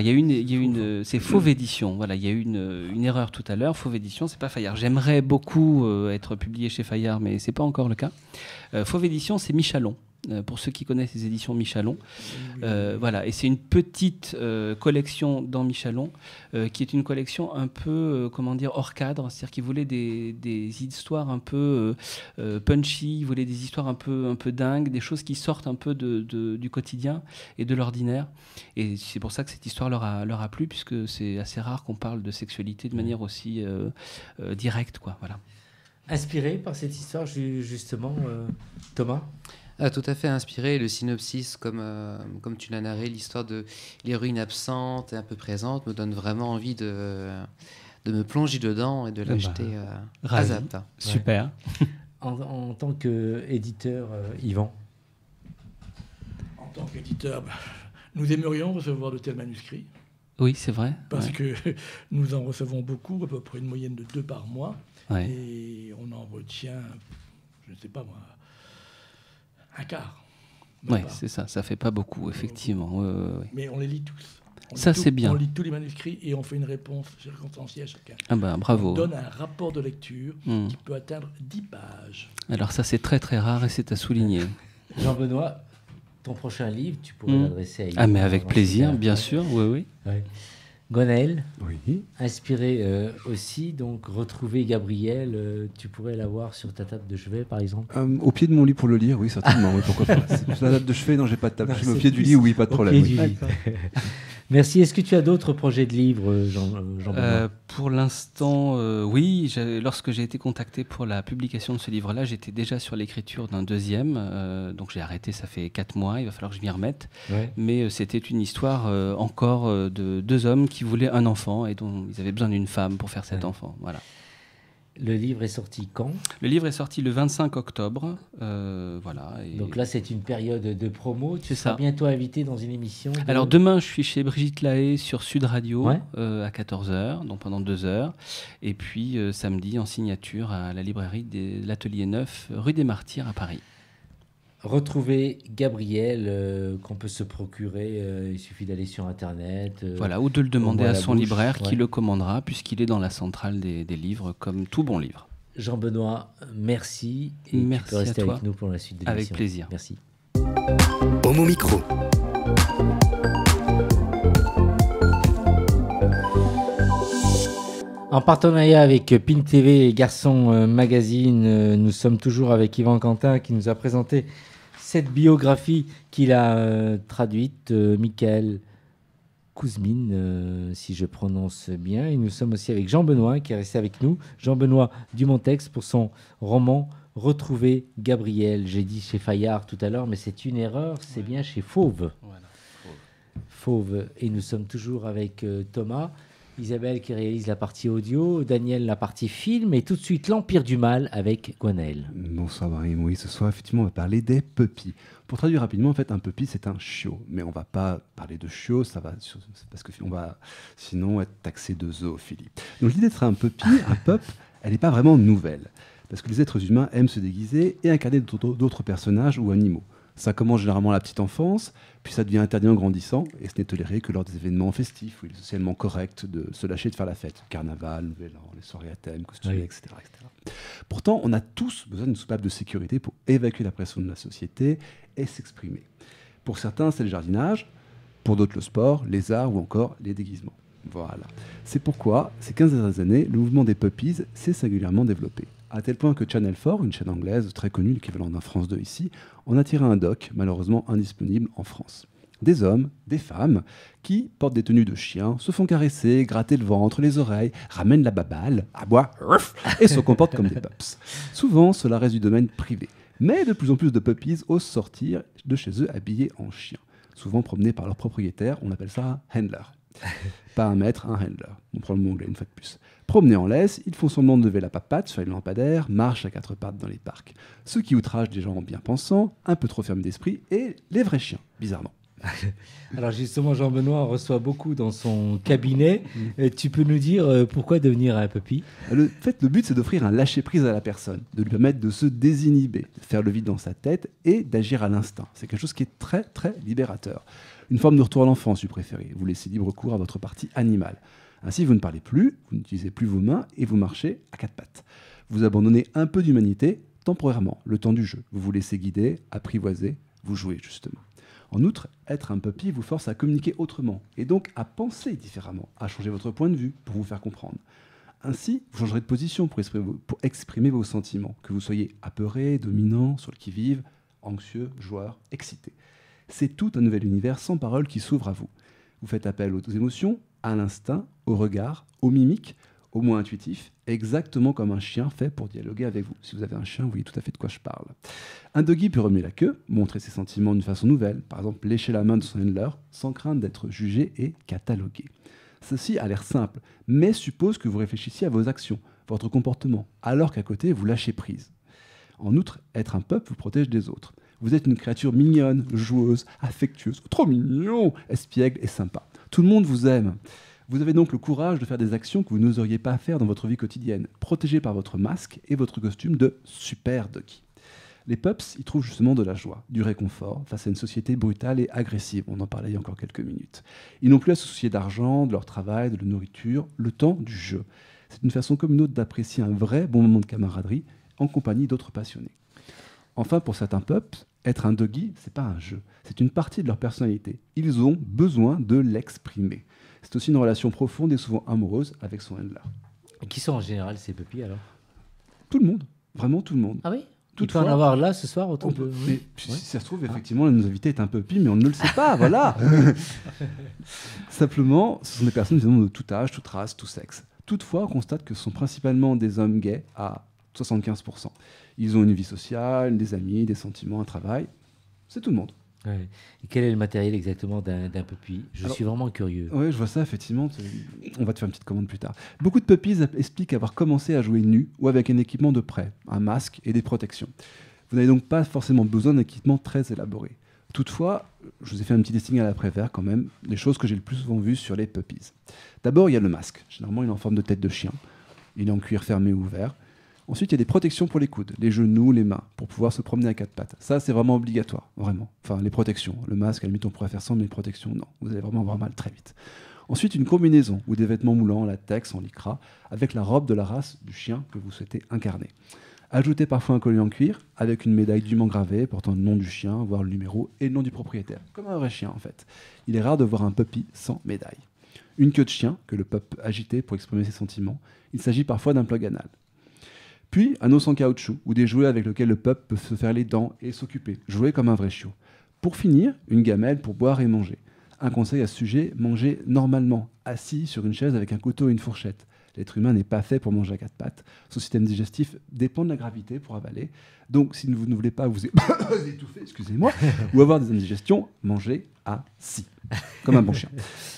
c'est Fauve Édition. Voilà, il y a eu une erreur tout à l'heure. Fauve Édition, c'est pas Fayard. J'aimerais beaucoup être publié chez Fayard, mais c'est pas encore le cas. Fauve Édition, c'est Michalon. Pour ceux qui connaissent les éditions Michalon. Voilà, et c'est une petite collection dans Michalon, qui est une collection un peu, comment dire, hors cadre, c'est-à-dire qu'ils voulaient des histoires un peu punchy, ils voulaient des histoires un peu dingues, des choses qui sortent un peu du quotidien et de l'ordinaire. Et c'est pour ça que cette histoire leur a plu, puisque c'est assez rare qu'on parle de sexualité de manière aussi directe, quoi. Voilà. Inspiré par cette histoire, justement, Thomas? Tout à fait inspiré. Le synopsis, comme tu l'as narré, l'histoire de l'héroïne absente et un peu présente, me donne vraiment envie de me plonger dedans et de l'acheter à Zap. Super. En tant qu'éditeur, Yvan? En tant qu'éditeur, nous aimerions recevoir de tels manuscrits. Oui, c'est vrai. Parce que nous en recevons beaucoup, à peu près une moyenne de 2 par mois. Ouais. Et on en retient, je ne sais pas moi, un quart. Oui, c'est ça. Ça fait pas beaucoup, effectivement. Mais on les lit tous. C'est bien. On lit tous les manuscrits et on fait une réponse circonstanciée à chacun. Ah ben, bravo. On donne un rapport de lecture qui peut atteindre 10 pages. Alors ça, c'est très très rare et c'est à souligner. Jean-Benoît, ton prochain livre, tu pourrais l'adresser à Yvan. Ah mais avec plaisir, bien sûr, oui. Gwenaël, Oui. inspiré aussi, donc retrouver Gabriel, tu pourrais l'avoir sur ta table de chevet, par exemple? Au pied de mon lit pour le lire, oui, certainement. Oui, pourquoi pas. Sur la table de chevet, non, j'ai pas de table. Non, Je mets au c'est pied du plus lit, oui, pas de au problème. pied Oui. du lit. Merci. Est-ce que tu as d'autres projets de livres, Jean-Benoît? Pour l'instant, oui. Lorsque j'ai été contacté pour la publication de ce livre-là, j'étais déjà sur l'écriture d'un deuxième. Donc j'ai arrêté, ça fait 4 mois. Il va falloir que je m'y remette. Ouais. Mais c'était une histoire encore de 2 hommes qui voulaient un enfant et dont ils avaient besoin d'une femme pour faire cet enfant. Voilà. Le livre est sorti quand? Le livre est sorti le 25 octobre. Voilà. Et Donc là, c'est une période de promo. Tu C'est seras ça. bientôt invité dans une émission. Alors demain, je suis chez Brigitte Lahaye sur Sud Radio Ouais. à 14h, donc pendant 2 heures. Et puis samedi, en signature à la librairie de l'Atelier 9, rue des Martyrs à Paris. Retrouver Gabriel, qu'on peut se procurer, il suffit d'aller sur Internet. Voilà, ou de le demander au à bout à la son bouche, libraire qui ouais. le commandera, puisqu'il est dans la centrale des livres, comme tout bon livre. Jean-Benoît, merci. Et Merci tu peux rester à toi. avec nous pour la suite de Avec l'émission. plaisir. Merci. Homo Micro. En partenariat avec PIN TV et Garçon Magazine, nous sommes toujours avec Yvan Quentin qui nous a présenté cette biographie qu'il a traduite, Michael Kouzmine, si je prononce bien. Et nous sommes aussi avec Jean-Benoît qui est resté avec nous. Jean-Benoît Dumontex pour son roman retrouver Gabriel. J'ai dit chez Fayard tout à l'heure, mais c'est une erreur, c'est bien chez Fauve. Voilà. Fauve. Et nous sommes toujours avec Thomas, Isabelle qui réalise la partie audio, Daniel la partie film, et tout de suite l'Empire du Mal avec Gwenaël. Bonsoir Marie. Oui, ce soir, effectivement, on va parler des puppies. Pour traduire rapidement, en fait, un puppy, c'est un chiot. Mais on ne va pas parler de chiot, parce qu'on va sinon être taxé de zoophilie. Donc l'idée d'être un puppy, un pup, elle n'est pas vraiment nouvelle. Parce que les êtres humains aiment se déguiser et incarner d'autres personnages ou animaux. Ça commence généralement à la petite enfance, puis ça devient interdit en grandissant, et ce n'est toléré que lors des événements festifs, où il est socialement correct de se lâcher de faire la fête. Carnaval, Nouvel An, les soirées à thème, costumés, Oui. etc., etc. Pourtant, on a tous besoin d'une soupape de sécurité pour évacuer la pression de la société et s'exprimer. Pour certains, c'est le jardinage, pour d'autres, le sport, les arts ou encore les déguisements. Voilà. C'est pourquoi, ces 15 dernières années, le mouvement des puppies s'est singulièrement développé. À tel point que Channel 4, une chaîne anglaise très connue, l'équivalent d'un France 2 ici, en a tiré un doc, malheureusement indisponible en France. Des hommes, des femmes, qui portent des tenues de chiens, se font caresser, gratter le ventre, les oreilles, ramènent la babale, aboient, et se comportent comme des pups. Souvent, cela reste du domaine privé. Mais de plus en plus de puppies osent sortir de chez eux habillés en chien. Souvent promenés par leur propriétaire, on appelle ça un handler. Pas un maître, un handler. On prend le mot anglais une fois de plus. Promenés en laisse, ils font semblant de lever la papate sur les lampadaires, marchent à quatre pattes dans les parcs. Ce qui outrage des gens bien pensants, un peu trop fermes d'esprit, et les vrais chiens, bizarrement. Alors justement, Jean-Benoît reçoit beaucoup dans son cabinet. Tu peux nous dire pourquoi devenir un puppy ? Le but, c'est d'offrir un lâcher-prise à la personne, de lui permettre de se désinhiber, de faire le vide dans sa tête et d'agir à l'instinct. C'est quelque chose qui est très, très libérateur. Une forme de retour à l'enfance, si vous préférez. Vous laissez libre cours à votre partie animale. Ainsi, vous ne parlez plus, vous n'utilisez plus vos mains et vous marchez à quatre pattes. Vous abandonnez un peu d'humanité, temporairement, le temps du jeu. Vous vous laissez guider, apprivoiser, vous jouez justement. En outre, être un puppy vous force à communiquer autrement et donc à penser différemment, à changer votre point de vue pour vous faire comprendre. Ainsi, vous changerez de position pour exprimer vos sentiments, que vous soyez apeuré, dominant, sur le qui-vive, anxieux, joueur, excité. C'est tout un nouvel univers sans parole qui s'ouvre à vous. Vous faites appel aux émotions, à l'instinct, au regard, aux mimiques, au moins intuitif, exactement comme un chien fait pour dialoguer avec vous. Si vous avez un chien, vous voyez tout à fait de quoi je parle. Un doggy peut remuer la queue, montrer ses sentiments d'une façon nouvelle, par exemple lécher la main de son handler, sans crainte d'être jugé et catalogué. Ceci a l'air simple, mais suppose que vous réfléchissiez à vos actions, votre comportement, alors qu'à côté, vous lâchez prise. En outre, être un pup vous protège des autres. Vous êtes une créature mignonne, joueuse, affectueuse, trop mignon, espiègle et sympa. Tout le monde vous aime. Vous avez donc le courage de faire des actions que vous n'oseriez pas faire dans votre vie quotidienne, protégé par votre masque et votre costume de super doggy. Les pups y trouvent justement de la joie, du réconfort face à une société brutale et agressive. On en parlait il y a encore quelques minutes. Ils n'ont plus à se soucier d'argent, de leur travail, de leur nourriture, le temps du jeu. C'est une façon comme une autre d'apprécier un vrai bon moment de camaraderie en compagnie d'autres passionnés. Enfin, pour certains pups, être un doggy, c'est pas un jeu. C'est une partie de leur personnalité. Ils ont besoin de l'exprimer. C'est aussi une relation profonde et souvent amoureuse avec son handler. Qui sont en général ces puppies alors ? Tout le monde, vraiment tout le monde. Ah oui ? Il peut Toutefois, en avoir là ce soir autour on de... peut- oui. mais si ça se trouve, effectivement, nos invités est un puppy, mais on ne le sait pas, voilà. Simplement, ce sont des personnes évidemment de tout âge, toute race, tout sexe. Toutefois, on constate que ce sont principalement des hommes gays à 75%. Ils ont une vie sociale, des amis, des sentiments, un travail. C'est tout le monde. Ouais. Et quel est le matériel exactement d'un puppy ? Je suis vraiment curieux. Oui, je vois ça, effectivement. On va te faire une petite commande plus tard. Beaucoup de puppies expliquent avoir commencé à jouer nu ou avec un équipement de prêt, un masque et des protections. Vous n'avez donc pas forcément besoin d'un équipement très élaboré. Toutefois, je vous ai fait un petit listing à l'après-vert quand même, des choses que j'ai le plus souvent vues sur les puppies. D'abord, il y a le masque. Généralement, il est en forme de tête de chien. Il est en cuir fermé ou ouvert. Ensuite, il y a des protections pour les coudes, les genoux, les mains, pour pouvoir se promener à quatre pattes. Ça, c'est vraiment obligatoire, vraiment. Enfin, les protections. Le masque, à la limite, on pourrait faire sans, mais les protections, non. Vous allez vraiment avoir mal très vite. Ensuite, une combinaison ou des vêtements moulants en latex, en lycra, avec la robe de la race du chien que vous souhaitez incarner. Ajoutez parfois un collier en cuir, avec une médaille dûment gravée, portant le nom du chien, voire le numéro et le nom du propriétaire. Comme un vrai chien, en fait. Il est rare de voir un puppy sans médaille. Une queue de chien, que le pup peut agiter pour exprimer ses sentiments. Il s'agit parfois d'un plug anal. Puis, un os en caoutchouc, ou des jouets avec lesquels le pup peut se faire les dents et s'occuper, jouer comme un vrai chiot. Pour finir, une gamelle pour boire et manger. Un conseil à ce sujet, mangez normalement, assis sur une chaise avec un couteau et une fourchette. L'être humain n'est pas fait pour manger à quatre pattes. Son système digestif dépend de la gravité pour avaler. Donc, si vous ne voulez pas vous étouffer, excusez-moi, ou avoir des indigestions, mangez assis, comme un bon chien.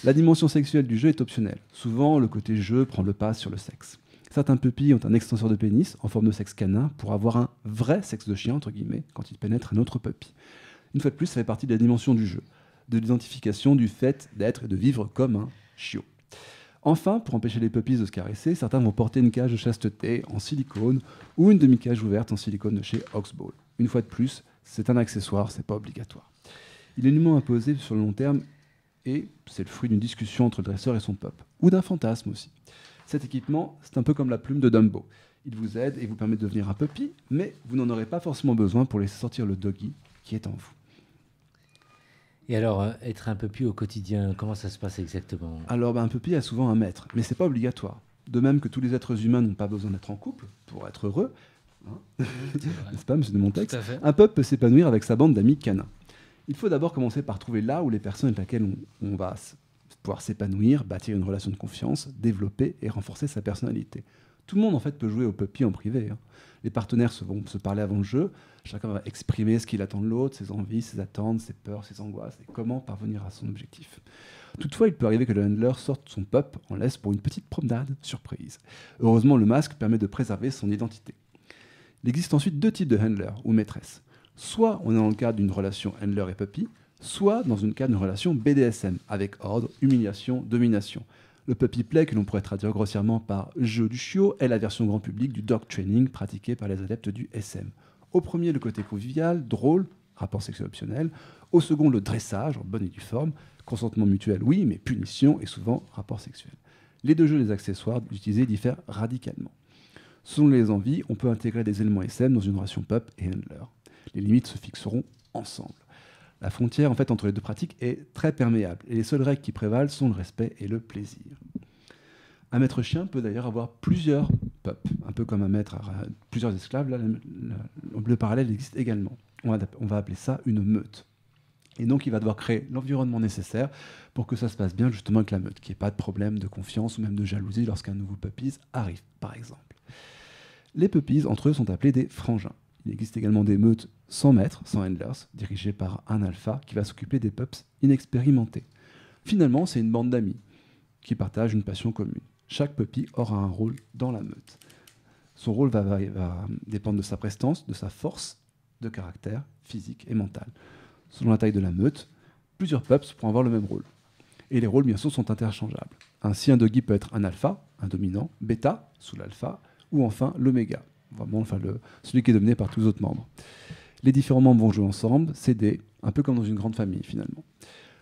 La dimension sexuelle du jeu est optionnelle. Souvent, le côté jeu prend le pas sur le sexe. Certains pupilles ont un extenseur de pénis en forme de sexe canin pour avoir un vrai sexe de chien, entre guillemets, quand ils pénètrent un autre puppy. Une fois de plus, ça fait partie de la dimension du jeu, de l'identification du fait d'être et de vivre comme un chiot. Enfin, pour empêcher les puppies de se caresser, certains vont porter une cage de chasteté en silicone ou une demi-cage ouverte en silicone de chez Oxball. Une fois de plus, c'est un accessoire, c'est pas obligatoire. Il est nullement imposé sur le long terme et c'est le fruit d'une discussion entre le dresseur et son pup, ou d'un fantasme aussi. Cet équipement, c'est un peu comme la plume de Dumbo. Il vous aide et vous permet de devenir un puppy, mais vous n'en aurez pas forcément besoin pour laisser sortir le doggy qui est en vous. Et alors, être un puppy au quotidien, comment ça se passe exactement? Alors, un puppy a souvent un maître, mais c'est pas obligatoire. De même que tous les êtres humains n'ont pas besoin d'être en couple pour être heureux, n'est-ce pas, monsieur de Montex? Un pup peut s'épanouir avec sa bande d'amis canins. Il faut d'abord commencer par trouver là où les personnes avec lesquelles on va pouvoir s'épanouir, bâtir une relation de confiance, développer et renforcer sa personnalité. Tout le monde en fait peut jouer au puppy en privé. Les partenaires vont se parler avant le jeu, chacun va exprimer ce qu'il attend de l'autre, ses envies, ses attentes, ses peurs, ses angoisses, et comment parvenir à son objectif. Toutefois, il peut arriver que le handler sorte son pup en laisse pour une petite promenade surprise. Heureusement, le masque permet de préserver son identité. Il existe ensuite deux types de handlers ou maîtresses. Soit on est dans le cadre d'une relation handler et puppy, soit dans le cadre d'une relation BDSM, avec ordre, humiliation, domination. Le puppy play, que l'on pourrait traduire grossièrement par jeu du chiot, est la version grand public du dog training pratiqué par les adeptes du SM. Au premier, le côté convivial, drôle, rapport sexuel optionnel. Au second, le dressage, en bonne et due forme, consentement mutuel, oui, mais punition et souvent rapport sexuel. Les deux jeux et les accessoires utilisés diffèrent radicalement. Selon les envies, on peut intégrer des éléments SM dans une relation pup et handler. Les limites se fixeront ensemble. La frontière en fait, entre les deux pratiques est très perméable et les seules règles qui prévalent sont le respect et le plaisir. Un maître chien peut d'ailleurs avoir plusieurs pups, un peu comme un maître a plusieurs esclaves. Là, le parallèle existe également. On va appeler ça une meute. Et donc, il va devoir créer l'environnement nécessaire pour que ça se passe bien justement avec la meute, qu'il n'y ait pas de problème de confiance ou même de jalousie lorsqu'un nouveau puppies arrive, par exemple. Les puppies, entre eux, sont appelés des frangins. Il existe également des meutes sans maître, sans handlers, dirigées par un alpha qui va s'occuper des pups inexpérimentés. Finalement, c'est une bande d'amis qui partagent une passion commune. Chaque puppy aura un rôle dans la meute. Son rôle va dépendre de sa prestance, de sa force de caractère physique et mental. Selon la taille de la meute, plusieurs pups pourront avoir le même rôle. Et les rôles, bien sûr, sont interchangeables. Ainsi, un doggy peut être un alpha, un dominant, bêta, sous l'alpha, ou enfin l'oméga, vraiment celui qui est dominé par tous les autres membres. Les différents membres vont jouer ensemble, s'aider, un peu comme dans une grande famille finalement.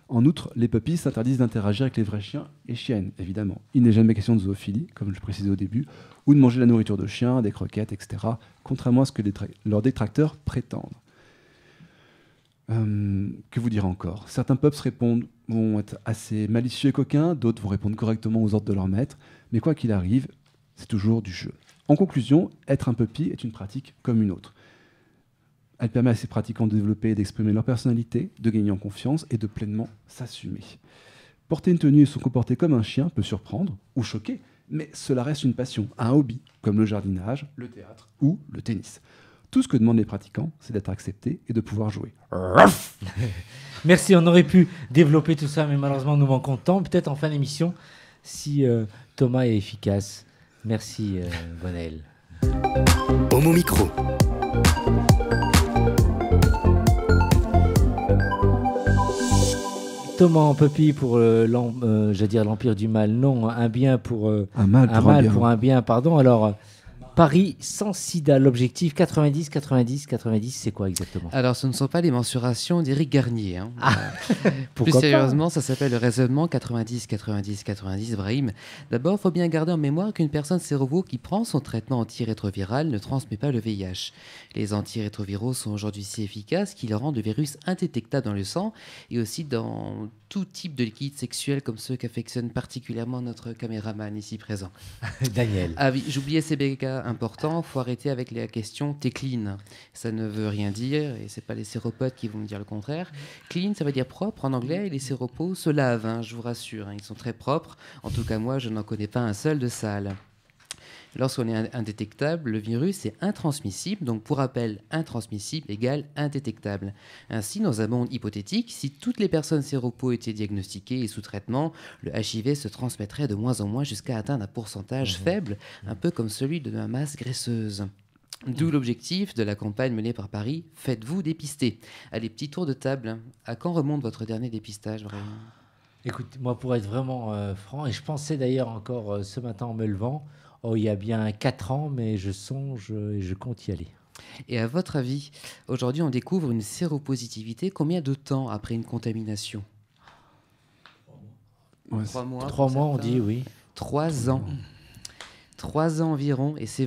En outre, les puppies s'interdisent d'interagir avec les vrais chiens et chiennes, évidemment. Il n'est jamais question de zoophilie, comme je le précisais au début, ou de manger la nourriture de chien, des croquettes, etc., contrairement à ce que leurs détracteurs prétendent. Que vous dire encore? Certains pups vont être assez malicieux et coquins, d'autres vont répondre correctement aux ordres de leur maître, mais quoi qu'il arrive, c'est toujours du jeu. En conclusion, être un puppy est une pratique comme une autre. Elle permet à ses pratiquants de développer et d'exprimer leur personnalité, de gagner en confiance et de pleinement s'assumer. Porter une tenue et se comporter comme un chien peut surprendre ou choquer, mais cela reste une passion, un hobby, comme le jardinage, le théâtre ou le tennis. Tout ce que demandent les pratiquants, c'est d'être acceptés et de pouvoir jouer. Merci, on aurait pu développer tout ça, mais malheureusement, nous manquons de temps. Peut-être en fin d'émission, si Thomas est efficace. Merci, Bonaël. Homo Micro. Thomas en puppy pour l'Empire du Mal. Non, un bien pour un mal pour un bien, pardon. Alors, Paris sans sida, l'objectif 90, 90, 90, c'est quoi exactement? Alors, ce ne sont pas les mensurations d'Éric Garnier. Plus Pourquoi sérieusement, ça s'appelle le raisonnement 90, 90, 90, Brahim. D'abord, il faut bien garder en mémoire qu'une personne sérovo qui prend son traitement antirétroviral ne transmet pas le VIH. Les antirétroviraux sont aujourd'hui si efficaces qu'ils rendent le virus indétectable dans le sang et aussi dans tout type de liquide sexuel comme ceux qu'affectionne particulièrement notre caméraman ici présent. Daniel. Ah oui, j'oubliais CBK ça important, il faut arrêter avec la question « t'es clean ». Ça ne veut rien dire, et ce n'est pas les séropodes qui vont me dire le contraire. Clean, ça veut dire propre en anglais, et les séropos se lavent, hein, je vous rassure. Hein, ils sont très propres. En tout cas, moi, je n'en connais pas un seul de sale. Lorsqu'on est indétectable, le virus est intransmissible. Donc, pour rappel, intransmissible égale indétectable. Ainsi, dans un monde hypothétique, si toutes les personnes séropos étaient diagnostiquées et sous traitement, le HIV se transmettrait de moins en moins jusqu'à atteindre un pourcentage faible, un peu comme celui de la masse graisseuse. D'où l'objectif de la campagne menée par Paris « Faites-vous dépister ». Allez, petit tour de table. À quand remonte votre dernier dépistage, vraiment ? Écoute, moi, pour être vraiment franc, et je pensais d'ailleurs encore ce matin en me levant, il y a bien 4 ans, mais je songe et je compte y aller. Et à votre avis, aujourd'hui, on découvre une séropositivité combien de temps après une contamination ? 3 mois. 3 mois, on dit, oui. 3 ans. 3 ans environ, et c'est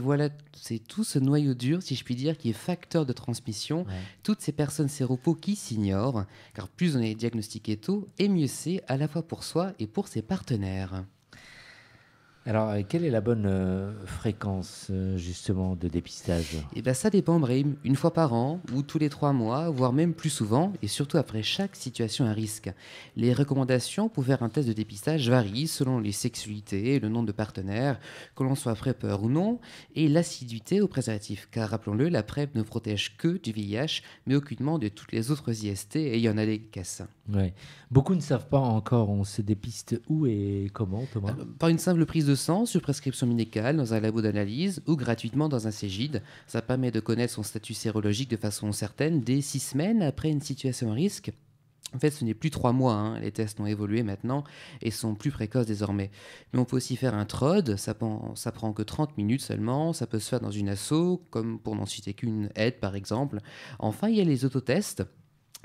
tout ce noyau dur, si je puis dire, qui est facteur de transmission. Ouais. Toutes ces personnes séropos qui s'ignorent, car plus on est diagnostiqué tôt, et mieux c'est, à la fois pour soi et pour ses partenaires. Alors, quelle est la bonne fréquence, justement, de dépistage ? Eh bien, ça dépend, Brahim. 1 fois par an, ou tous les 3 mois, voire même plus souvent, et surtout après chaque situation à risque. Les recommandations pour faire un test de dépistage varient selon les sexualités, le nombre de partenaires, que l'on soit PrEPeur ou non, et l'assiduité au préservatif. Car, rappelons-le, la PrEP ne protège que du VIH, mais aucunement de toutes les autres IST, et il y en a des casses. Ouais. Beaucoup ne savent pas encore, on se dépiste où et comment, Thomas ? Par une simple prise de sang sur prescription médicale dans un labo d'analyse ou gratuitement dans un Cégide. Ça permet de connaître son statut sérologique de façon certaine dès 6 semaines après une situation à risque. En fait, ce n'est plus 3 mois, hein. Les tests ont évolué maintenant et sont plus précoces désormais. Mais on peut aussi faire un TROD, ça prend que 30 minutes seulement, ça peut se faire dans une asso, comme pour n'en citer qu'une, aide par exemple. Enfin, il y a les autotests.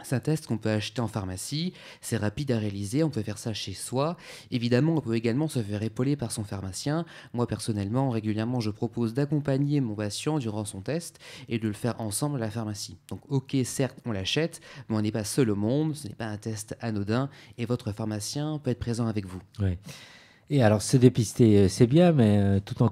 C'est un test qu'on peut acheter en pharmacie, c'est rapide à réaliser, on peut faire ça chez soi. Évidemment, on peut également se faire épauler par son pharmacien. Moi, personnellement, régulièrement, je propose d'accompagner mon patient durant son test et de le faire ensemble à la pharmacie. Donc, ok, certes, on l'achète, mais on n'est pas seul au monde, ce n'est pas un test anodin et votre pharmacien peut être présent avec vous. Ouais. Et alors, se dépister, c'est bien, mais tout en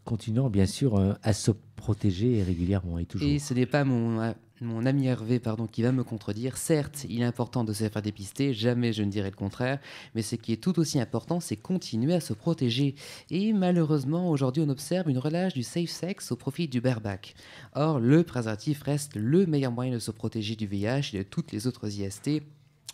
continuant, bien sûr, à se protéger régulièrement et toujours. Et ce n'est pas mon ami Hervé qui va me contredire. Certes, il est important de se faire dépister, jamais je ne dirais le contraire, mais ce qui est tout aussi important, c'est continuer à se protéger. Et malheureusement, aujourd'hui, on observe une relâche du safe sex au profit du bareback. Or, le préservatif reste le meilleur moyen de se protéger du VIH et de toutes les autres IST.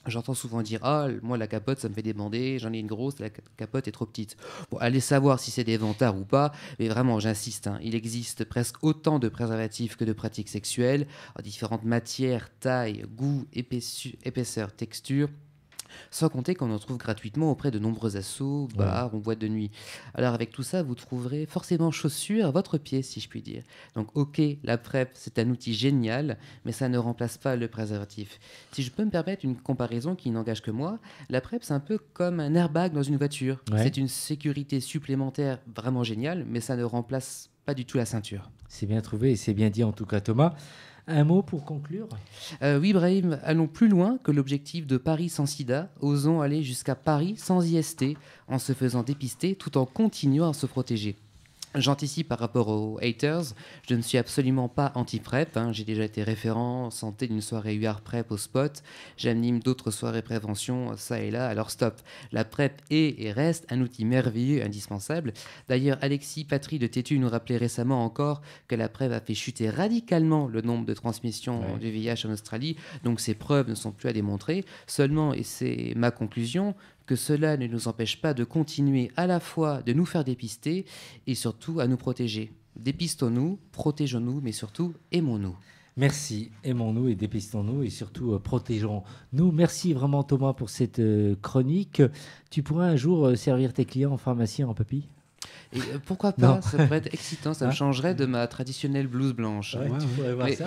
J'entends souvent dire « Ah, moi, la capote, ça me fait débander, j'en ai une grosse, la capote est trop petite. » Bon, allez savoir si c'est des vantards ou pas, mais vraiment, j'insiste, il existe presque autant de préservatifs que de pratiques sexuelles, en différentes matières, tailles, goûts, épaisseur, texture. Sans compter qu'on en trouve gratuitement auprès de nombreux assos, bars ou boîtes de nuit. Alors avec tout ça, vous trouverez forcément chaussures à votre pied, si je puis dire. Donc ok, la PrEP, c'est un outil génial, mais ça ne remplace pas le préservatif. Si je peux me permettre une comparaison qui n'engage que moi, la PrEP, c'est un peu comme un airbag dans une voiture. Ouais. C'est une sécurité supplémentaire vraiment géniale, mais ça ne remplace pas du tout la ceinture. C'est bien trouvé et c'est bien dit en tout cas, Thomas. Un mot pour conclure ? Oui, Brahim, allons plus loin que l'objectif de Paris sans sida. Osons aller jusqu'à Paris sans IST, en se faisant dépister tout en continuant à se protéger. J'anticipe par rapport aux haters, je ne suis absolument pas anti-PrEP, j'ai déjà été référent santé d'une soirée UR PrEP au spot, j'anime d'autres soirées prévention, ça et là, alors stop. La PrEP est et reste un outil merveilleux, indispensable. D'ailleurs, Alexis Patry de Tétu nous rappelait récemment encore que la PrEP a fait chuter radicalement le nombre de transmissions du VIH en Australie, donc ces preuves ne sont plus à démontrer. Seulement, et c'est ma conclusion, que cela ne nous empêche pas de continuer à la fois de nous faire dépister et surtout à nous protéger. Dépistons-nous, protégeons-nous, mais surtout aimons-nous. Merci, aimons-nous et dépistons-nous et surtout protégeons-nous. Merci vraiment Thomas pour cette chronique. Tu pourrais un jour servir tes clients en pharmacie en papy ? Et pourquoi pas, ça pourrait être excitant, ça me changerait de ma traditionnelle blouse blanche.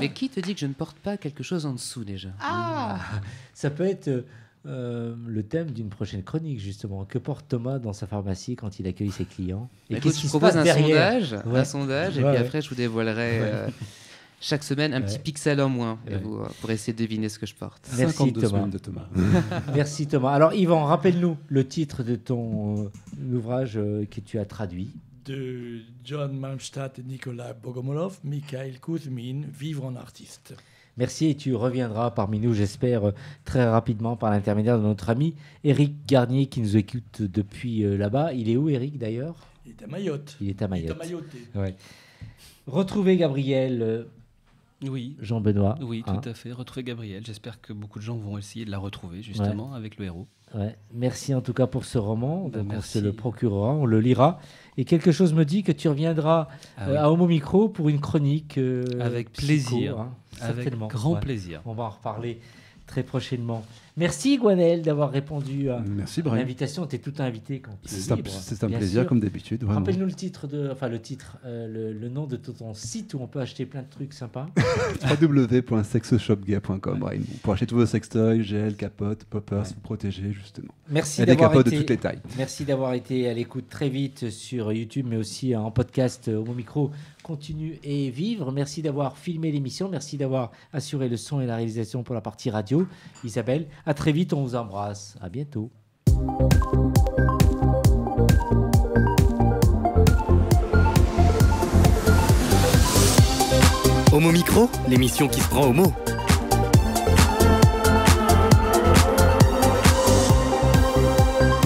Mais qui te dit que je ne porte pas quelque chose en dessous déjà ? Ça peut être... le thème d'une prochaine chronique justement. Que porte Thomas dans sa pharmacie quand il accueille ses clients ? Et écoute, je propose un sondage et puis après je vous dévoilerai chaque semaine un petit pixel en moins pour essayer de deviner ce que je porte. Merci Thomas. Merci Thomas. Alors Yvan, rappelle-nous le titre de ton ouvrage que tu as traduit. de John Malmstadt et Nicolas Bogomolov, Mikhail Kuzmin, Vivre en artiste. Merci et tu reviendras parmi nous, j'espère, très rapidement par l'intermédiaire de notre ami Éric Garnier qui nous écoute depuis là-bas. Il est où, Éric, d'ailleurs ? Il est à Mayotte. Il est à Mayotte. Il est à Mayotte. Ouais. Retrouvez Gabriel, Oui. Jean-Benoît. Oui, tout à fait. Retrouver Gabrielle. J'espère que beaucoup de gens vont essayer de la retrouver, justement, avec le héros. Ouais. Merci en tout cas pour ce roman. Donc on merci. se le procurera, on le lira. Et quelque chose me dit que tu reviendras Oui. à Homo Micro pour une chronique. Avec psycho, plaisir. hein, Avec certainement. grand Ouais. plaisir. On va en reparler très prochainement. Merci Gwenaël d'avoir répondu à Merci Brahim. l'invitation. Tu es tout invité quand tu es C'est libre, un bien plaisir sûr. comme d'habitude. vraiment. Rappelle-nous le nom de ton site où on peut acheter plein de trucs sympas. www.sexshopgay.com. Brahim. Pour acheter tous vos sextoys, gel, capotes, poppers, vous protéger justement. Merci Et des d'avoir capotes été, de toutes les tailles. merci d'avoir été à l'écoute très vite sur YouTube, mais aussi en podcast. Homo Micro continue et vivre. Merci d'avoir filmé l'émission. Merci d'avoir assuré le son et la réalisation pour la partie radio. Isabelle, à très vite. On vous embrasse. À bientôt. Homo Micro, l'émission qui se prend au mot.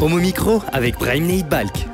Homo Micro avec Brahim Neidbalk.